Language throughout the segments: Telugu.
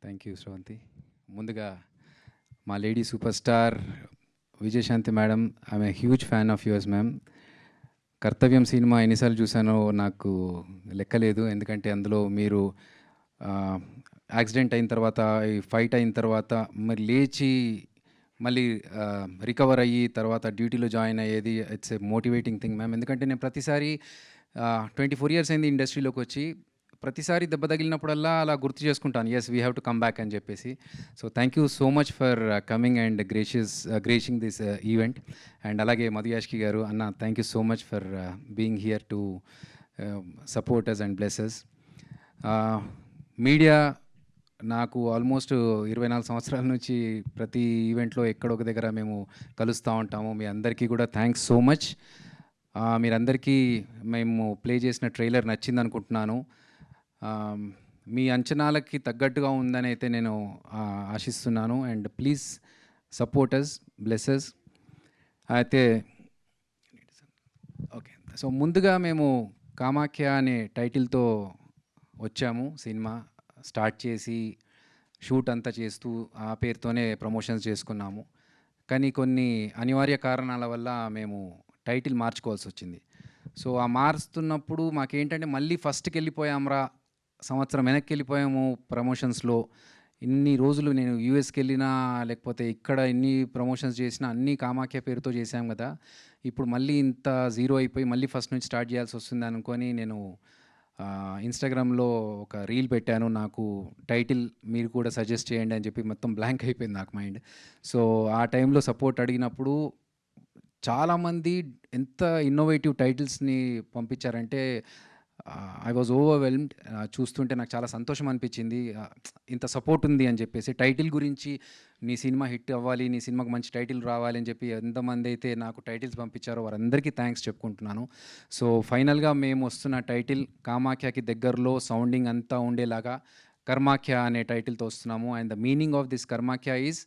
Thank you Sravanthi. ముందుగా మా lady super star Vijayashanti madam, I'm a huge fan of yours ma'am. కర్తవ్యం సినిమా ఎన్నిసార్లు చూసానో నాకు లెక్కలేదు. ఎందుకంటే అందులో మీరు యాక్సిడెంట్ అయిన తర్వాత, ఈ ఫైట్ అయిన తర్వాత మరి లేచి మళ్ళీ రికవర్ అయ్యి తర్వాత డ్యూటీలో జాయిన్ అయ్యేది it's a motivating thing ma'am. ఎందుకంటే నేను ప్రతిసారి 24 ఇయర్స్ అయింది ఇండస్ట్రీలోకి వచ్చి, ప్రతిసారి దెబ్బ తగిలినప్పుడల్లా అలా గుర్తు చేసుకుంటాను, yes we have to come back అని చెప్పేసి. So thank you so much for coming and gracing this event. And అలాగే మధు యాష్కి గారు, అన్న thank you so much for being here to support us and blesses. Media నాకు ఆల్మోస్ట్ 24 సంవత్సరాల నుంచి ప్రతి ఈవెంట్లో ఎక్కడో ఒక దగ్గర మేము కలుస్తూ ఉంటాము. మీ అందరికీ కూడా థ్యాంక్స్ సో మచ్. మీరందరికీ మేము ప్లే చేసిన ట్రైలర్ నచ్చింది అనుకుంటున్నాను. మీ అంచనాలకి తగ్గట్టుగా ఉందని అయితే నేను ఆశిస్తున్నాను. And please support us, blesses. అయితే ఓకే, సో ముందుగా మేము కామాఖ్య అనే టైటిల్తో వచ్చాము. సినిమా స్టార్ట్ చేసి షూట్ అంతా చేస్తూ ఆ పేరుతోనే ప్రమోషన్స్ చేసుకున్నాము. కానీ కొన్ని అనివార్య కారణాల వల్ల మేము టైటిల్ మార్చుకోవాల్సి వచ్చింది. సో ఆ మారుస్తున్నప్పుడు మాకేంటంటే మళ్ళీ ఫస్ట్కి వెళ్ళిపోయాంరా, సంవత్సరం వెనక్కి వెళ్ళిపోయాము ప్రమోషన్స్లో. ఇన్ని రోజులు నేను యూఎస్కి వెళ్ళినా లేకపోతే ఇక్కడ ఎన్ని ప్రమోషన్స్ చేసినా అన్నీ కామాఖ్య పేరుతో చేశాం కదా, ఇప్పుడు మళ్ళీ ఇంత జీరో అయిపోయి మళ్ళీ ఫస్ట్ నుంచి స్టార్ట్ చేయాల్సి వస్తుంది అనుకొని నేను ఇన్స్టాగ్రామ్లో ఒక రీల్ పెట్టాను. నాకు టైటిల్ మీరు కూడా సజెస్ట్ చేయండి అని చెప్పి మొత్తం బ్లాంక్ అయిపోయింది నాకు మైండ్. సో ఆ టైంలో సపోర్ట్ అడిగినప్పుడు చాలామంది ఎంత ఇన్నోవేటివ్ టైటిల్స్ని పంపించారంటే ఐ వాజ్ ఓవర్వెల్మ్డ్. చూస్తుంటే నాకు చాలా సంతోషం అనిపించింది, ఇంత సపోర్ట్ ఉంది అని చెప్పేసి. టైటిల్ గురించి నీ సినిమా హిట్ అవ్వాలి, నీ సినిమాకి మంచి టైటిల్ రావాలి అని చెప్పి ఎంతమంది అయితే నాకు టైటిల్స్ పంపించారో వారందరికీ థ్యాంక్స్ చెప్పుకుంటున్నాను. సో ఫైనల్గా మేము వస్తున్న టైటిల్ కామాఖ్యకి దగ్గరలో సౌండింగ్ అంతా ఉండేలాగా కర్మాఖ్య అనే టైటిల్తో వస్తున్నాము. And the meaning of this Karmakhya is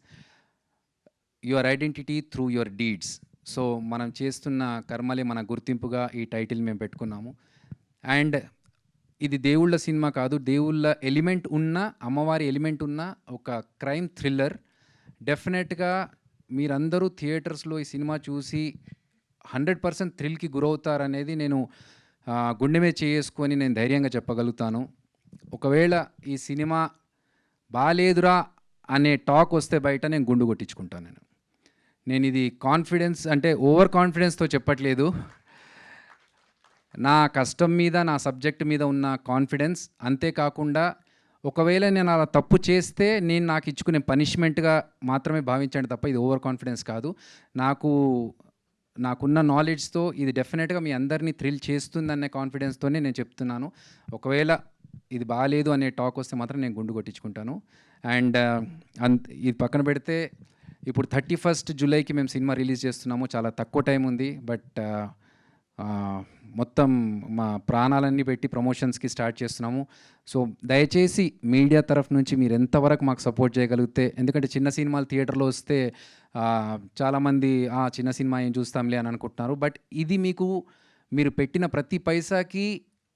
your identity through your deeds. So మనం చేస్తున్న కర్మలే మన గుర్తింపుగా ఈ టైటిల్ మేము పెట్టుకున్నాము. అండ్ ఇది దేవుళ్ళ సినిమా కాదు, దేవుళ్ళ ఎలిమెంట్ ఉన్న, అమ్మవారి ఎలిమెంట్ ఉన్న ఒక క్రైమ్ థ్రిల్లర్. డెఫినెట్గా మీరందరూ థియేటర్స్లో ఈ సినిమా చూసి 100% థ్రిల్కి గురవుతారనేది నేను గుండె మీద చేసుకొని నేను ధైర్యంగా చెప్పగలుగుతాను. ఒకవేళ ఈ సినిమా బాలేదురా అనే టాక్ వస్తే బయట నేను గుండు కొట్టించుకుంటాను. నేను ఇది కాన్ఫిడెన్స్ అంటే ఓవర్ కాన్ఫిడెన్స్తో చెప్పట్లేదు, నా కష్టం మీద, నా సబ్జెక్ట్ మీద ఉన్న కాన్ఫిడెన్స్. అంతేకాకుండా ఒకవేళ నేను అలా తప్పు చేస్తే నేను నాకు ఇచ్చుకునే పనిష్మెంట్గా మాత్రమే భావించండి తప్ప ఇది ఓవర్ కాన్ఫిడెన్స్ కాదు. నాకున్న నాలెడ్జ్తో ఇది డెఫినెట్గా మీ అందరినీ థ్రిల్ చేస్తుందనే కాన్ఫిడెన్స్తోనే నేను చెప్తున్నాను. ఒకవేళ ఇది బాగాలేదు అనే టాక్ వస్తే మాత్రం నేను గుండు కొట్టించుకుంటాను. అండ్ ఇది పక్కన పెడితే ఇప్పుడు 31 జూలైకి మేము సినిమా రిలీజ్ చేస్తున్నాము. చాలా తక్కువ టైం ఉంది, బట్ మొత్తం మా ప్రాణాలన్నీ పెట్టి ప్రమోషన్స్కి స్టార్ట్ చేస్తున్నాము. సో దయచేసి మీడియా తరఫు నుంచి మీరు ఎంతవరకు మాకు సపోర్ట్ చేయగలిగితే, ఎందుకంటే చిన్న సినిమాలు థియేటర్లో వస్తే చాలామంది చిన్న సినిమా ఏం చూస్తాంలే అని అనుకుంటున్నారు. బట్ ఇది మీరు పెట్టిన ప్రతి పైసాకి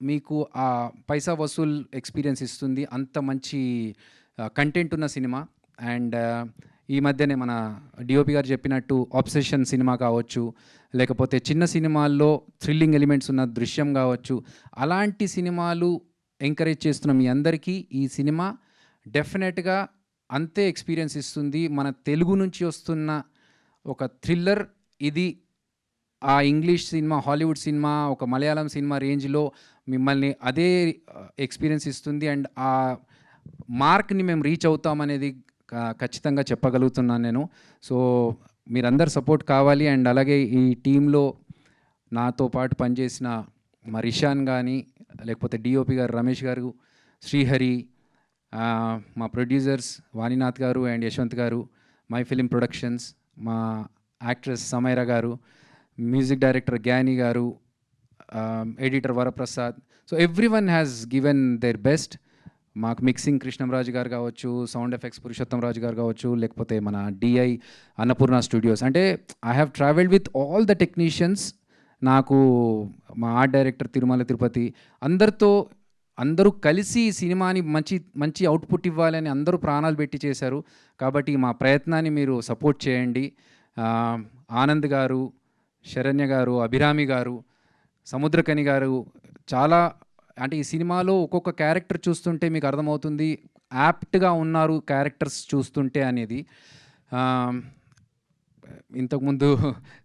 మీకు ఆ పైసా వసూల్ ఎక్స్పీరియన్స్ ఇస్తుంది. అంత మంచి కంటెంట్ ఉన్న సినిమా. అండ్ ఈ మధ్యనే మన డిఓపి గారు చెప్పినట్టు ఆబ్సెషన్ సినిమా కావచ్చు, లేకపోతే చిన్న సినిమాల్లో థ్రిల్లింగ్ ఎలిమెంట్స్ ఉన్న దృశ్యం కావచ్చు, అలాంటి సినిమాలు ఎంకరేజ్ చేస్తున్న మీ అందరికీ ఈ సినిమా డెఫినెట్గా అంతే ఎక్స్పీరియన్స్ ఇస్తుంది. మన తెలుగు నుంచి వస్తున్న ఒక థ్రిల్లర్ ఇది ఆ ఇంగ్లీష్ సినిమా, హాలీవుడ్ సినిమా, ఒక మలయాళం సినిమా రేంజ్లో మిమ్మల్ని అదే ఎక్స్పీరియన్స్ ఇస్తుంది. అండ్ ఆ మార్క్ని మేము రీచ్ అవుతామనేది ఖచ్చితంగా చెప్పగలుగుతున్నాను నేను. సో మీరందరు సపోర్ట్ కావాలి. అండ్ అలాగే ఈ టీంలో నాతో పాటు పనిచేసిన మా రిషాన్ కానీ, లేకపోతే డిఓపి గారు రమేష్ గారు, శ్రీహరి, మా ప్రొడ్యూసర్స్ వాణినాథ్ గారు అండ్ యశ్వంత్ గారు, మై ఫిలిం ప్రొడక్షన్స్, మా యాక్ట్రెస్ సమైరా గారు, మ్యూజిక్ డైరెక్టర్ గ్యానీ గారు, editor Varaprasad. So everyone has given their best. మాకు మిక్సింగ్ కృష్ణంరాజు గారు కావచ్చు, సౌండ్ ఎఫెక్ట్స్ పురుషోత్తం రాజు గారు కావచ్చు, లేకపోతే మన డిఐ అన్నపూర్ణ స్టూడియోస్. అంటే I have travelled with all the technicians. నాకు మా ఆర్ట్ డైరెక్టర్ తిరుమల తిరుపతి అందరితో అందరూ కలిసి ఈ సినిమాని మంచి మంచి అవుట్పుట్ ఇవ్వాలని అందరూ ప్రాణాలు పెట్టి చేశారు. కాబట్టి మా ప్రయత్నాన్ని మీరు సపోర్ట్ చేయండి. ఆనంద్ గారు, శరణ్య గారు, అభిరామి గారు, సముద్రకని గారు చాలా అంటే ఈ సినిమాలో ఒక్కొక్క క్యారెక్టర్ చూస్తుంటే మీకు అర్థమవుతుంది యాప్ట్గా ఉన్నారు క్యారెక్టర్స్ చూస్తుంటే అనేది. ఇంతకుముందు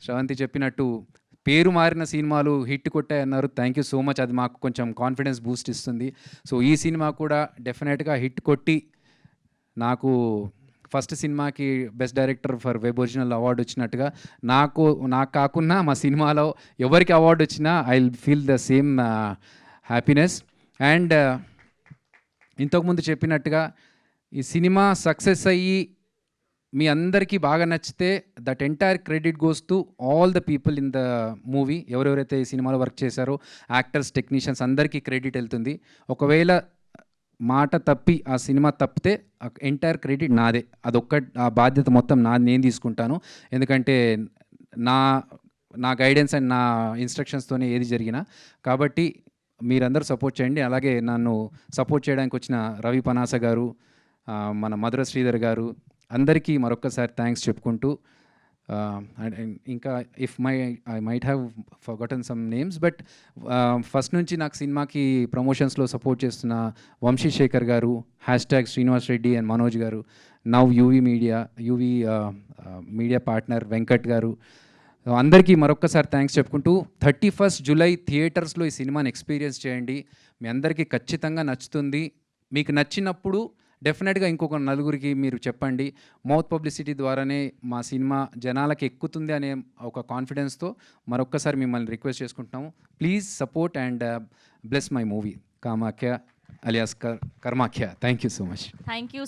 శ్రవంతి చెప్పినట్టు పేరు మారిన సినిమాలు హిట్ కొట్టాయి అన్నారు. Thank you so much. అది మాకు కొంచెం కాన్ఫిడెన్స్ బూస్ట్ ఇస్తుంది. సో ఈ సినిమా కూడా డెఫినెట్గా హిట్ కొట్టి నాకు ఫస్ట్ సినిమాకి best director for web original award వచ్చినట్టుగా నాకు కాకుండా మా సినిమాలో ఎవరికి అవార్డు వచ్చినా I will feel the same happiness. And ఇంతకుముందు చెప్పినట్టుగా ఈ సినిమా సక్సెస్ అయ్యి మీ అందరికీ బాగా నచ్చితే that entire credit goes to all the people in the movie. ఎవరెవరైతే ఈ సినిమాలో వర్క్ చేశారో యాక్టర్స్, టెక్నీషియన్స్ అందరికీ క్రెడిట్ వెళ్తుంది. ఒకవేళ మాట తప్పి ఆ సినిమా తప్పితే ఎంటైర్ క్రెడిట్ నాదే. ఆ బాధ్యత మొత్తం నేను తీసుకుంటాను. ఎందుకంటే నా గైడెన్స్ అండ్ నా ఇన్స్ట్రక్షన్స్తోనే ఏది జరిగినా. కాబట్టి మీరందరూ సపోర్ట్ చేయండి. అలాగే నన్ను సపోర్ట్ చేయడానికి వచ్చిన రవి పనాస గారు, మన మధుర శ్రీధర్ గారు అందరికీ మరొక్కసారి థ్యాంక్స్ చెప్పుకుంటూ ఇంకా I might have forgotten some names, but first నుంచి నాకు సినిమాకి ప్రమోషన్స్లో సపోర్ట్ చేస్తున్న వంశీశేఖర్ గారు, #శ్రీనివాస్ రెడ్డి అండ్ మనోజ్ గారు, now UV media partner Venkat గారు, అందరికీ మరొక్కసారి థ్యాంక్స్ చెప్పుకుంటూ 31 జూలై థియేటర్స్లో ఈ సినిమాని ఎక్స్పీరియన్స్ చేయండి. మీ అందరికీ ఖచ్చితంగా నచ్చుతుంది. మీకు నచ్చినప్పుడు డెఫినెట్గా ఇంకొక నలుగురికి మీరు చెప్పండి. మౌత్ పబ్లిసిటీ ద్వారానే మా సినిమా జనాలకి ఎక్కుతుంది అనే ఒక కాన్ఫిడెన్స్తో మరొక్కసారి మిమ్మల్ని రిక్వెస్ట్ చేసుకుంటున్నాము. Please support and bless my movie Kamakhya alias Karmakhya. Thank you so much. Thank you.